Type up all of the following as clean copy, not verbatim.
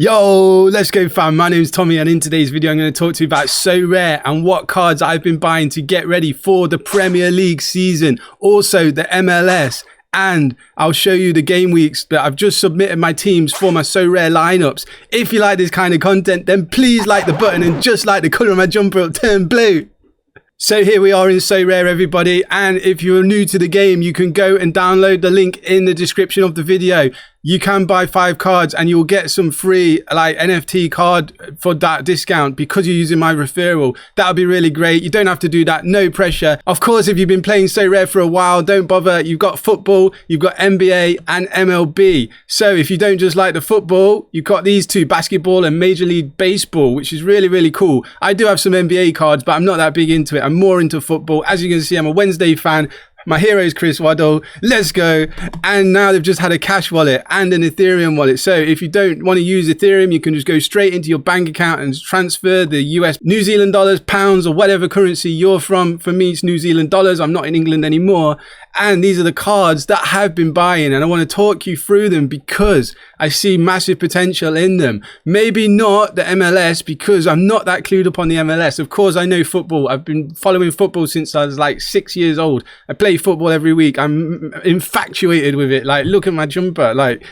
Yo, let's go fam. My name's Tommy and in today's video I'm going to talk to you about Sorare and what cards I've been buying to get ready for the Premier League season. Also the MLS, and I'll show you the game weeks that I've just submitted my teams for my Sorare lineups. If you like this kind of content, then please like the button and just like the colour of my jumper, it'll turn blue. So here we are in Sorare, everybody, and if you're new to the game, you can go and download the link in the description of the video. You can buy 5 cards and you'll get some free like NFT card for that discount because you're using my referral. That'll be really great. You don't have to do that, no pressure. Of course, if you've been playing Sorare for a while, don't bother. You've got football, you've got NBA and MLB. So if you don't just like the football, you've got these two, basketball and Major League Baseball, which is really, really cool. I do have some NBA cards, but I'm not that big into it. I'm more into football. As you can see, I'm a Wednesday fan. My hero is Chris Waddle. Let's go. And now they've just had a cash wallet and an Ethereum wallet. So if you don't want to use Ethereum, you can just go straight into your bank account and transfer the US, New Zealand dollars, pounds, or whatever currency you're from. For me, it's New Zealand dollars. I'm not in England anymore. And these are the cards that I've been buying. And I want to talk you through them because I see massive potential in them. Maybe not the MLS because I'm not that clued up on the MLS. Of course, I know football. I've been following football since I was like 6 years old. I play football every week. I'm infatuated with it. Like, look at my jumper. Like,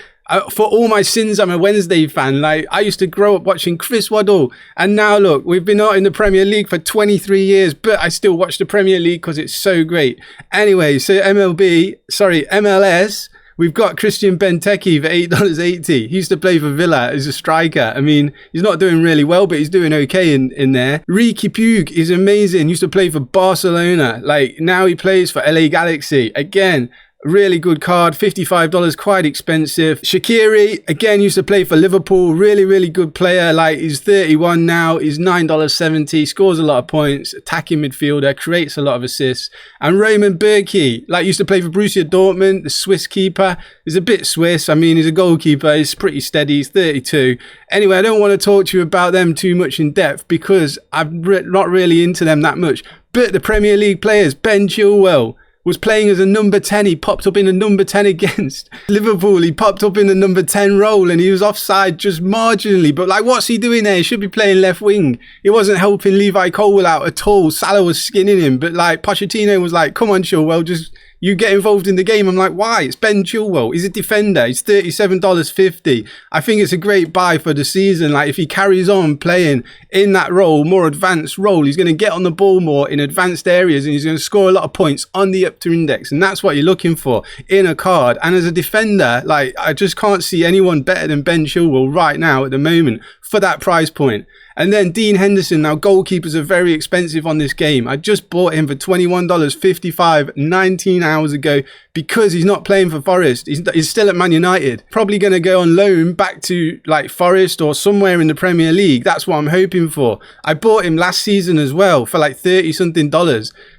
for all my sins, I'm a Wednesday fan. Like, I used to grow up watching Chris Waddle, and now look, we've been out in the Premier League for 23 years, but I still watch the Premier League because it's so great. Anyway, so MLS, we've got Christian Benteke for $8.80. He used to play for Villa as a striker. I mean, he's not doing really well, but he's doing okay in there. Riqui Puig is amazing. Used to play for Barcelona. Like, now he plays for LA Galaxy. Again, really good card, $55, quite expensive. Shaqiri, again, used to play for Liverpool. Really, really good player. Like, he's 31 now. He's $9.70. Scores a lot of points. Attacking midfielder. Creates a lot of assists. And Roman Bürki, like, used to play for Borussia Dortmund. The Swiss keeper. He's a bit Swiss. I mean, he's a goalkeeper. He's pretty steady. He's 32. Anyway, I don't want to talk to you about them too much in depth because I'm not really into them that much. But the Premier League players, Ben Chilwell, was playing as a number 10. He popped up in a number 10 against Liverpool. He popped up in the number 10 role and he was offside just marginally. But like, what's he doing there? He should be playing left wing. He wasn't helping Levi Colwill out at all. Salah was skinning him. But like, Pochettino was like, come on, Chilwell, just you get involved in the game. I'm like, why? It's Ben Chilwell. He's a defender. He's $37.50. I think it's a great buy for the season. Like, if he carries on playing in that role, more advanced role, he's going to get on the ball more in advanced areas and he's going to score a lot of points on the up to index. And that's what you're looking for in a card. And as a defender, like, I just can't see anyone better than Ben Chilwell right now at the moment for that price point. And then Dean Henderson. Now, goalkeepers are very expensive on this game. I just bought him for $21.55 19 hours ago because he's not playing for Forest. He's still at Man United. Probably going to go on loan back to like Forest or somewhere in the Premier League. That's what I'm hoping for. I bought him last season as well for like $30-something.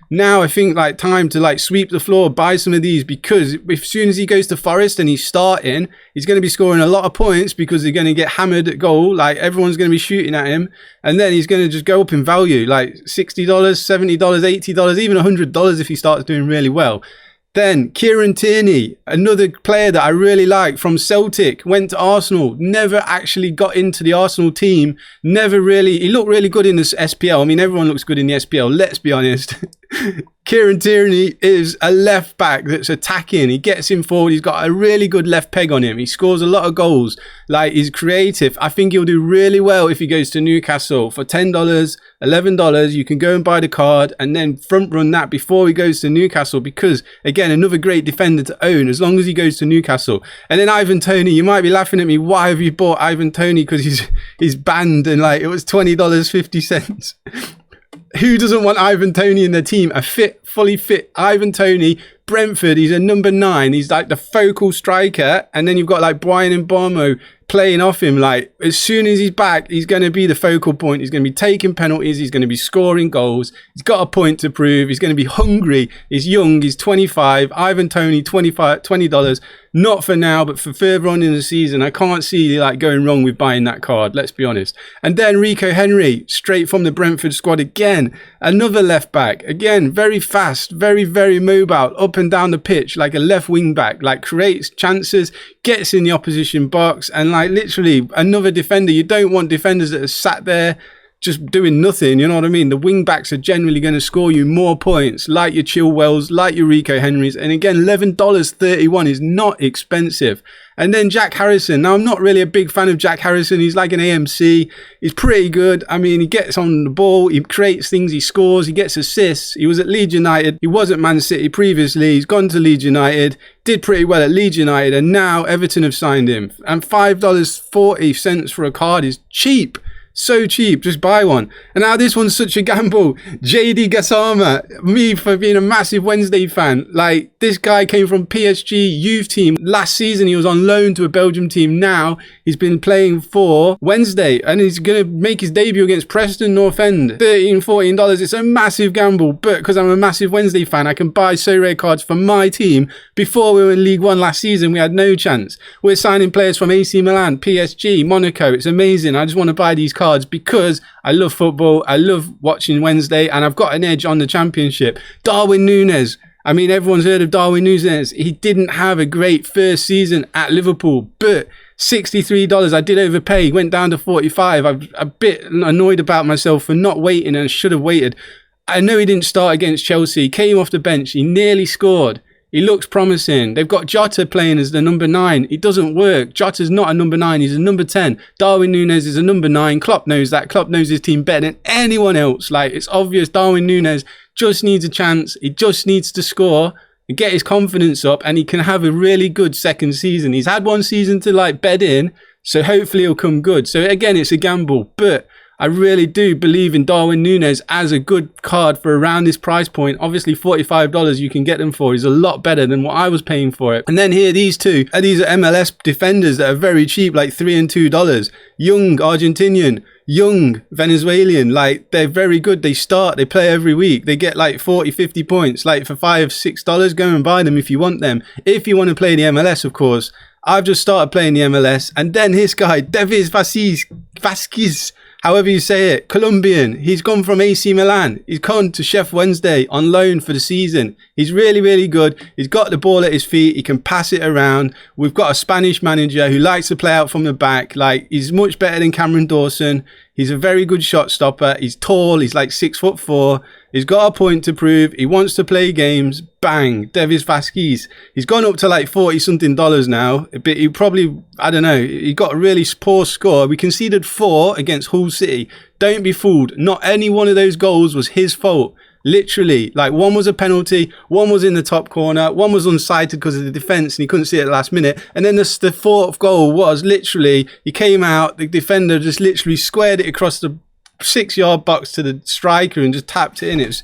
Now I think like time to like sweep the floor, buy some of these, because as soon as he goes to Forest and he's starting, he's going to be scoring a lot of points because they're going to get hammered at goal. Like, everyone's going to be shooting at him, and then he's going to just go up in value, like $60, $70, $80, even $100 if he starts doing really well. Then Kieran Tierney, another player that I really like from Celtic, went to Arsenal, never actually got into the Arsenal team, never really, he looked really good in the SPL. I mean, everyone looks good in the SPL, let's be honest. Kieran Tierney is a left back that's attacking. He gets him forward. He's got a really good left peg on him. He scores a lot of goals. Like, he's creative. I think he'll do really well if he goes to Newcastle for $10, $11. You can go and buy the card and then front run that before he goes to Newcastle, because again, another great defender to own as long as he goes to Newcastle. And then Ivan Toney, you might be laughing at me. Why have you bought Ivan Toney? Because he's banned and like it was $20.50. Who doesn't want Ivan Toney in their team? A fully fit Ivan Toney. Brentford, he's a number 9. He's like the focal striker. And then you've got like Brian Mbeumo playing off him. Like, as soon as he's back, he's going to be the focal point. He's going to be taking penalties. He's going to be scoring goals. He's got a point to prove. He's going to be hungry. He's young. He's 25. Ivan Toney, $20. Not for now, but for further on in the season. I can't see like going wrong with buying that card. Let's be honest. And then Rico Henry, straight from the Brentford squad again. Another left back. Again, very fast, very, very mobile. Up up and down the pitch like a left wing back, like creates chances, gets in the opposition box, and like literally another defender. You don't want defenders that are sat there just doing nothing, you know what I mean? The wing backs are generally going to score you more points, like your Chilwells, like your Rico Henrys. And again, $11.31 is not expensive. And then Jack Harrison. Now, I'm not really a big fan of Jack Harrison. He's like an AMC. He's pretty good. I mean, he gets on the ball, he creates things, he scores, he gets assists. He was at Leeds United. He was at Man City previously. He's gone to Leeds United, did pretty well at Leeds United, and now Everton have signed him. And $5.40 for a card is cheap. So cheap, just buy one. And now this one's such a gamble. JD Gassama, me for being a massive Wednesday fan. Like, this guy came from PSG youth team. Last season, he was on loan to a Belgium team. Now, he's been playing for Wednesday. And he's going to make his debut against Preston North End. $13, $14. It's a massive gamble. But because I'm a massive Wednesday fan, I can buy Sorare cards for my team. Before we were in League One last season, we had no chance. We're signing players from AC Milan, PSG, Monaco. It's amazing. I just want to buy these cards because I love football, I love watching Wednesday, and I've got an edge on the championship. Darwin Núñez. I mean, everyone's heard of Darwin Núñez. He didn't have a great first season at Liverpool, but $63, I did overpay, went down to 45. I'm a bit annoyed about myself for not waiting, and I should have waited. I know he didn't start against Chelsea, came off the bench, he nearly scored. He looks promising. They've got Jota playing as the number 9. It doesn't work. Jota's not a number 9. He's a number 10. Darwin Núñez is a number 9. Klopp knows that. Klopp knows his team better than anyone else. Like, it's obvious Darwin Núñez just needs a chance. He just needs to score and get his confidence up, and he can have a really good second season. He's had one season to like bed in, so hopefully he'll come good. So again, it's a gamble, but I really do believe in Darwin Núñez as a good card for around this price point. Obviously, $45 you can get them for is a lot better than what I was paying for it. And then here, these two, these are MLS defenders that are very cheap, like $3 and $2. Young Argentinian, young Venezuelan, like they're very good. They start, they play every week. They get like 40, 50 points, like for $5, $6. Go and buy them if you want them. If you want to play the MLS, of course. I've just started playing the MLS. And then this guy, Davis Vasquez, however you say it, Colombian. He's gone from AC Milan. He's gone to Chef Wednesday on loan for the season. He's really, really good. He's got the ball at his feet. He can pass it around. We've got a Spanish manager who likes to play out from the back. Like, he's much better than Cameron Dawson. He's a very good shot stopper. He's tall. He's like 6'4". He's got a point to prove. He wants to play games. Bang. Davis Vasquez. He's gone up to like $40-something now. But he probably, I don't know, he got a really poor score. We conceded 4 against Hull City. Don't be fooled. Not any one of those goals was his fault. Literally, like one was a penalty, one was in the top corner, one was unsighted because of the defence and he couldn't see it at the last minute. And then the 4th goal was literally, he came out, the defender just literally squared it across the 6-yard box to the striker and just tapped it in. It's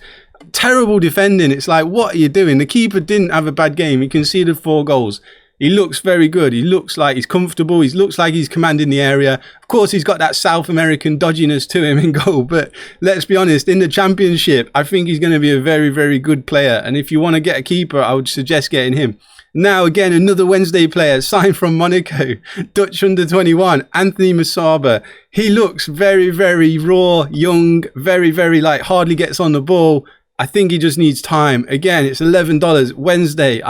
terrible defending. It's like, what are you doing? The keeper didn't have a bad game. He conceded 4 goals. He looks very good. He looks like he's comfortable. He looks like he's commanding the area. Of course, he's got that South American dodginess to him in goal. But let's be honest, in the championship, I think he's going to be a very, very good player. And if you want to get a keeper, I would suggest getting him. Now, again, another Wednesday player signed from Monaco, Dutch under-21, Anthony Masaba. He looks very, very raw, young, very, very like hardly gets on the ball. I think he just needs time. Again, it's $11 Wednesday.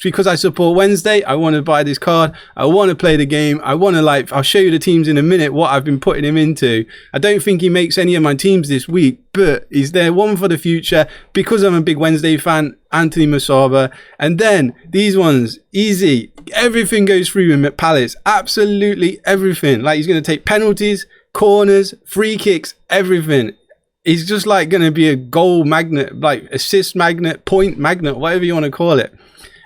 Because I support Wednesday, I want to buy this card. I want to play the game. I want to I'll show you the teams in a minute, what I've been putting him into. I don't think he makes any of my teams this week, but he's there one for the future because I'm a big Wednesday fan, Anthony Masaba. And then these ones, easy. Everything goes through him at Palace. Absolutely everything. Like, he's going to take penalties, corners, free kicks, everything. He's just like going to be a goal magnet, like assist magnet, point magnet, whatever you want to call it.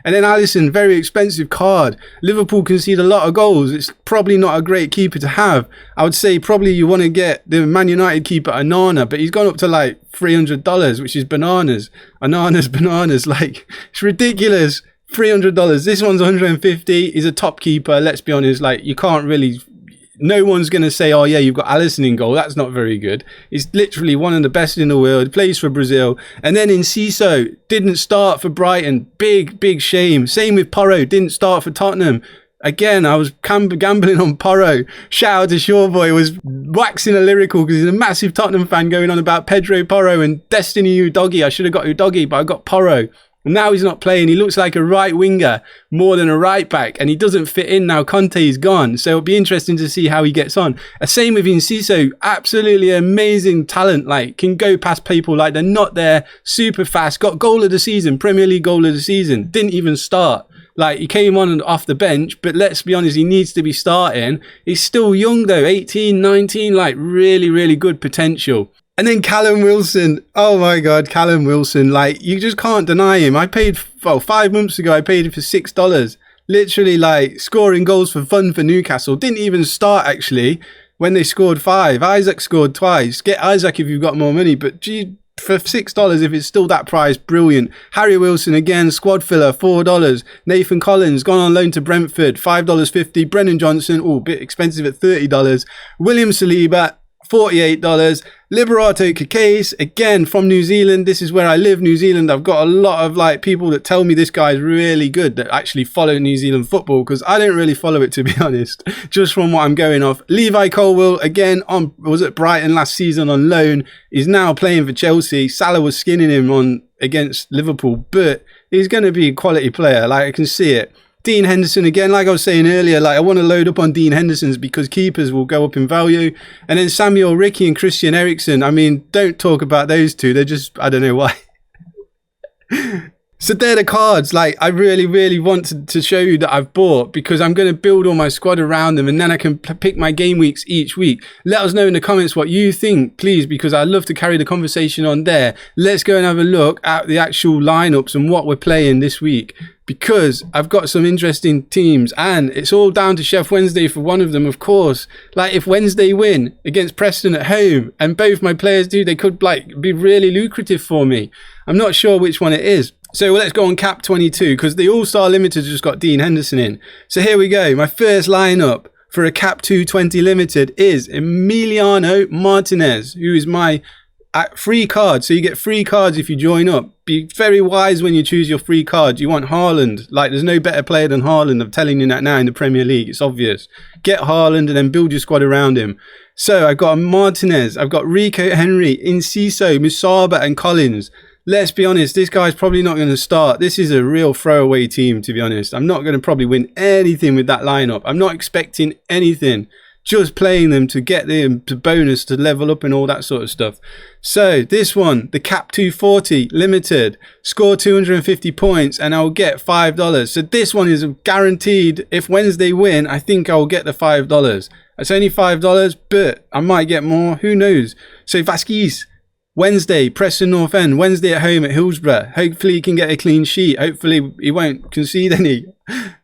And then Alisson, very expensive card. Liverpool concede a lot of goals. It's probably not a great keeper to have. I would say probably you want to get the Man United keeper, Onana, but he's gone up to like $300, which is bananas. Bananas. Like, it's ridiculous. $300. This one's $150. He's a top keeper. Let's be honest. Like, you can't really... No one's going to say, oh yeah, you've got Alisson in goal. That's not very good. He's literally one of the best in the world. Plays for Brazil. And then Enciso didn't start for Brighton. Big shame. Same with Porro. Didn't start for Tottenham. Again, I was gambling on Porro. Shout out to Shawboy. Was waxing a lyrical because he's a massive Tottenham fan, going on about Pedro Porro and Destiny Udogie. I should have got Udogie, but I got Porro. And now he's not playing. He looks like a right winger more than a right back, and he doesn't fit in now. Conte is gone, so it'll be interesting to see how he gets on. Same with Enciso, absolutely amazing talent, like can go past people like they're not there, super fast, got goal of the season, Premier League goal of the season, didn't even start. Like, he came on and off the bench, but let's be honest, he needs to be starting. He's still young though, 18, 19, like really, really good potential. And then Callum Wilson. Oh my God, Callum Wilson. Like, you just can't deny him. I paid, 5 months ago, I paid him for $6. Literally, like, scoring goals for fun for Newcastle. Didn't even start, actually, when they scored 5. Isaac scored twice. Get Isaac if you've got more money. But gee, for $6, if it's still that price, brilliant. Harry Wilson, again, squad filler, $4. Nathan Collins, gone on loan to Brentford, $5.50. Brennan Johnson, oh, bit expensive at $30. William Saliba, $48. Liberato Kikase, again from New Zealand. This is where I live, New Zealand. I've got a lot of like people that tell me this guy's really good that actually follow New Zealand football, because I don't really follow it, to be honest, just from what I'm going off. Levi Colwill, again, was at Brighton last season on loan. He's now playing for Chelsea. Salah was skinning him on against Liverpool, but he's going to be a quality player. Like, I can see it. Dean Henderson, again, like I was saying earlier, like I want to load up on Dean Henderson's because keepers will go up in value. And then Samuel Ricky and Christian Eriksen, I mean, don't talk about those two. They're just, I don't know why. So they're the cards, like, I really, really want to show you that I've bought, because I'm going to build all my squad around them, and then I can pick my game weeks each week. Let us know in the comments what you think, please, because I'd love to carry the conversation on there. Let's go and have a look at the actual lineups and what we're playing this week, because I've got some interesting teams, and it's all down to Chef Wednesday for one of them, of course. Like, if Wednesday win against Preston at home, and both my players do, they could like be really lucrative for me. I'm not sure which one it is. So let's go on cap 22, because the All-Star Limited just got Dean Henderson in. So here we go. My first lineup for a cap 220 Limited is Emiliano Martinez, who is my free card. So you get free cards if you join up. Be very wise when you choose your free card. You want Haaland. Like, there's no better player than Haaland. I'm telling you that now in the Premier League. It's obvious. Get Haaland and then build your squad around him. So I've got Martinez. I've got Rico Henry, Enciso, Musaba and Collins. Let's be honest, this guy's probably not going to start. This is a real throwaway team, to be honest. I'm not going to probably win anything with that lineup. I'm not expecting anything. Just playing them to get the bonus to level up and all that sort of stuff. So this one, the cap 240 limited, score 250 points and I'll get $5. So this one is guaranteed. If Wednesday win, I think I'll get the $5. It's only $5, but I might get more. Who knows? So Vasquez, Wednesday, Preston North End. Wednesday at home at Hillsborough. Hopefully he can get a clean sheet. Hopefully he won't concede any.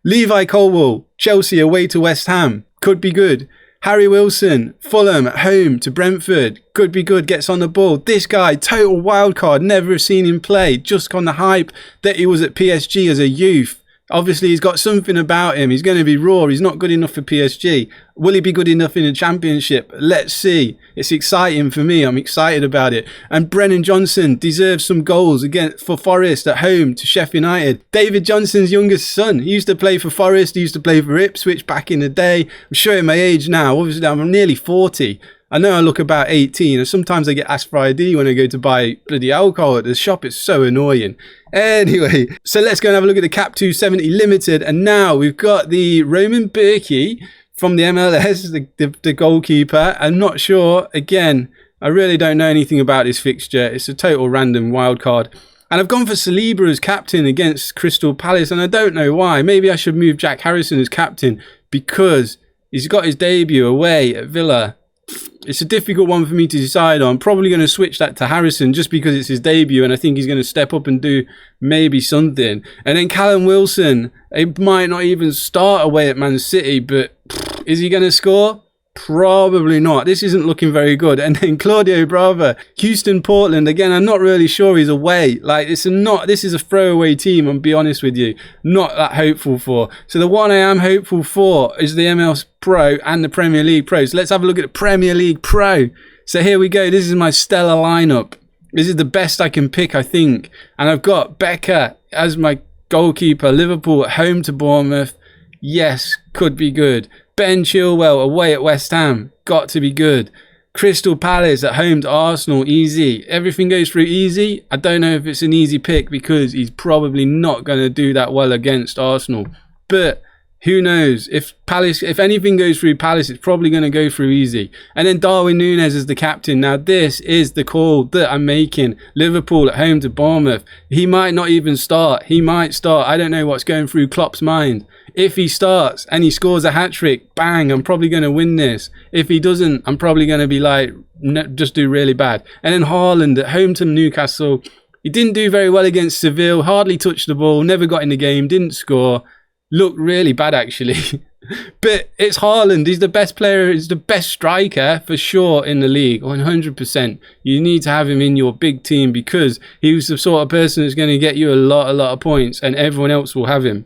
Levi Colwill, Chelsea away to West Ham. Could be good. Harry Wilson, Fulham at home to Brentford. Could be good, gets on the ball. This guy, total wild card. Never seen him play. Just on the hype that he was at PSG as a youth. Obviously, he's got something about him. He's going to be raw. He's not good enough for PSG. Will he be good enough in the Championship? Let's see. It's exciting for me. I'm excited about it. And Brennan Johnson deserves some goals again for Forest at home to Sheffield United. David Johnson's youngest son. He used to play for Forest. He used to play for Ipswich back in the day. I'm showing my age now. Obviously, I'm nearly 40. I know I look about 18, and sometimes I get asked for ID when I go to buy bloody alcohol at the shop. It's so annoying. Anyway, so let's go and have a look at the cap 270 limited. And now we've got the Roman Berkey from the MLS, the goalkeeper. I'm not sure. Again, I really don't know anything about this fixture. It's a total random wild card. And I've gone for Saliba as captain against Crystal Palace, and I don't know why. Maybe I should move Jack Harrison as captain because he's got his debut away at Villa. It's a difficult one for me to decide on. Probably going to switch that to Harrison just because it's his debut and I think he's going to step up and do maybe something. And then Callum Wilson, he might not even start away at Man City, but is he going to score? Probably not. This isn't looking very good. And then Claudio Brava, Houston, Portland. Again, I'm not really sure he's away. Like, this is a throwaway team, I'll be honest with you. Not that hopeful for. So the one I am hopeful for is the MLS Pro and the Premier League Pro. So let's have a look at the Premier League Pro. So here we go. This is my stellar lineup. This is the best I can pick, I think. And I've got Becker as my goalkeeper. Liverpool at home to Bournemouth. Yes, could be good. Ben Chilwell away at West Ham. Got to be good. Crystal Palace at home to Arsenal, easy. Everything goes through easy. I don't know if it's an easy pick because he's probably not going to do that well against Arsenal. But who knows? If anything goes through Palace, it's probably going to go through easy. And then Darwin Núñez is the captain. Now, this is the call that I'm making. Liverpool at home to Bournemouth. He might not even start. He might start. I don't know what's going through Klopp's mind. If he starts and he scores a hat-trick, bang, I'm probably going to win this. If he doesn't, I'm probably going to be like, just do really bad. And then Haaland at home to Newcastle. He didn't do very well against Seville. Hardly touched the ball. Never got in the game. Didn't score. Looked really bad, actually. But it's Haaland. He's the best player. He's the best striker for sure in the league. 100%. You need to have him in your big team because he was the sort of person that's going to get you a lot of points and everyone else will have him.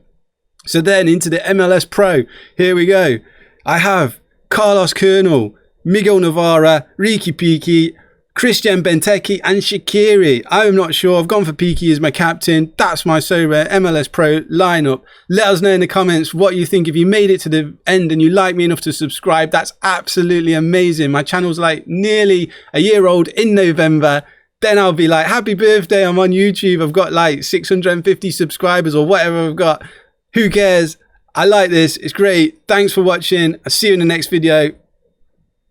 So then into the MLS Pro. Here we go. I have Carlos Colonel, Miguel Navarra, Ricky Piki, Christian Benteke and Shaqiri. I'm not sure. I've gone for Piki as my captain. That's my Sorare MLS Pro lineup. Let us know in the comments what you think. If you made it to the end and you like me enough to subscribe, that's absolutely amazing. My channel's like nearly a year old in November. Then I'll be like, happy birthday, I'm on YouTube. I've got like 650 subscribers or whatever I've got. Who cares? I like this. It's great. Thanks for watching. I'll see you in the next video.